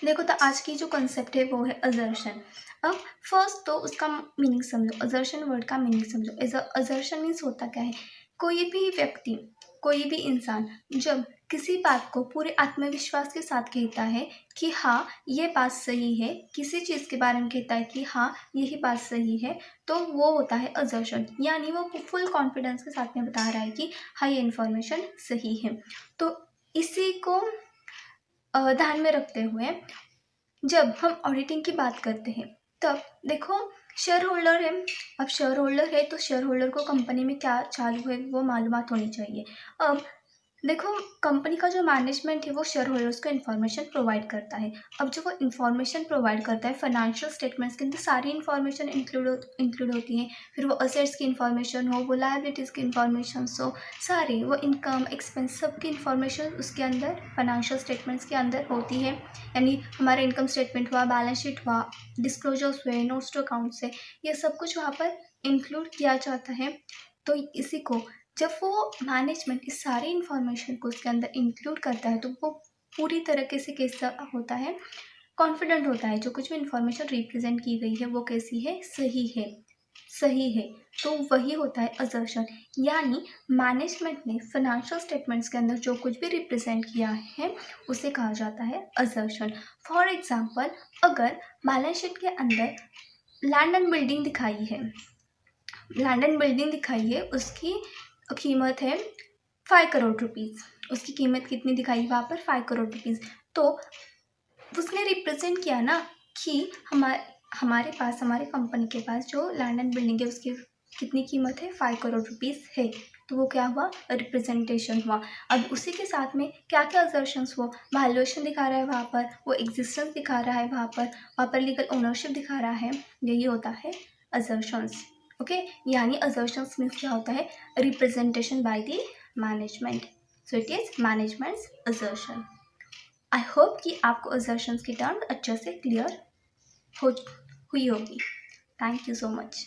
देखो तो आज की जो कंसेप्ट है वो है अजर्शन। अब फर्स्ट तो उसका मीनिंग समझो, अजर्शन वर्ड का मीनिंग समझो। अजर्शन मीन्स होता क्या है, कोई भी व्यक्ति, कोई भी इंसान जब किसी बात को पूरे आत्मविश्वास के साथ कहता है कि हाँ ये बात सही है, किसी चीज़ के बारे में कहता है कि हाँ यही बात सही है, तो वो होता है अजर्शन। यानी वो फुल कॉन्फिडेंस के साथ में बता रहा है कि हाँ ये इन्फॉर्मेशन सही है। तो इसी को ध्यान में रखते हुए जब हम ऑडिटिंग की बात करते हैं तब देखो शेयर होल्डर है। अब शेयर होल्डर है तो शेयर होल्डर को कंपनी में क्या चालू है वो मालूमात होनी चाहिए। अब देखो कंपनी का जो मैनेजमेंट है वो शेयर होल्डर्स को इन्फॉर्मेशन प्रोवाइड करता है। अब जो वो इन्फॉर्मेशन प्रोवाइड करता है फाइनेंशियल स्टेटमेंट्स के अंदर सारी इन्फॉर्मेशन इंक्लूड होती है। फिर वो असेट्स की इन्फॉर्मेशन हो, वो लायबिलिटीज़ की इन्फॉर्मेशन हो, सारी वो इनकम एक्सपेंस सब की इन्फॉर्मेशन उसके अंदर फाइनेंशियल स्टेटमेंट्स के अंदर होती है। यानी हमारा इनकम स्टेटमेंट हुआ, बैलेंस शीट हुआ, डिस्क्लोजर्स हुए, नोट्स टू अकाउंट्स है, ये सब कुछ वहाँ पर इंक्लूड किया जाता है। तो इसी को जब वो मैनेजमेंट इस सारी इन्फॉर्मेशन को उसके अंदर इंक्लूड करता है तो वो पूरी तरीके से कैसा होता है, कॉन्फिडेंट होता है जो कुछ भी इन्फॉर्मेशन रिप्रेजेंट की गई है वो कैसी है, सही है, सही है। तो वही होता है असर्शन। यानी मैनेजमेंट ने फाइनेंशियल स्टेटमेंट्स के अंदर जो कुछ भी रिप्रेजेंट किया है उसे कहा जाता है असर्शन। फॉर एग्जाम्पल अगर बैलेंस शीट के अंदर लैंड एंड बिल्डिंग दिखाई है, लैंड एंड बिल्डिंग दिखाई है, उसकी कीमत है 5 करोड़ रुपीज़। उसकी कीमत कितनी दिखाई वहाँ पर 5 करोड़ रुपीज़। तो उसने रिप्रेजेंट किया ना कि हमारे पास, हमारे कंपनी के पास जो लैंड एंड बिल्डिंग है उसकी कितनी कीमत है, 5 करोड़ रुपीज़ है। तो वो क्या हुआ, रिप्रेजेंटेशन हुआ। अब उसी के साथ में क्या क्या असर्शंस हुआ, वैल्यूएशन दिखा रहा है वहाँ पर, वो एग्जिस्टेंस दिखा रहा है वहाँ पर लीगल ओनरशिप दिखा रहा है। यही होता है असर्शंस। ओके, यानी असर्शंस मीन्स क्या होता है, representation by the management. So it is managements assertion. I hope कि आपको असर्शंस की टर्म अच्छे से क्लियर हुई होगी। Thank you so much.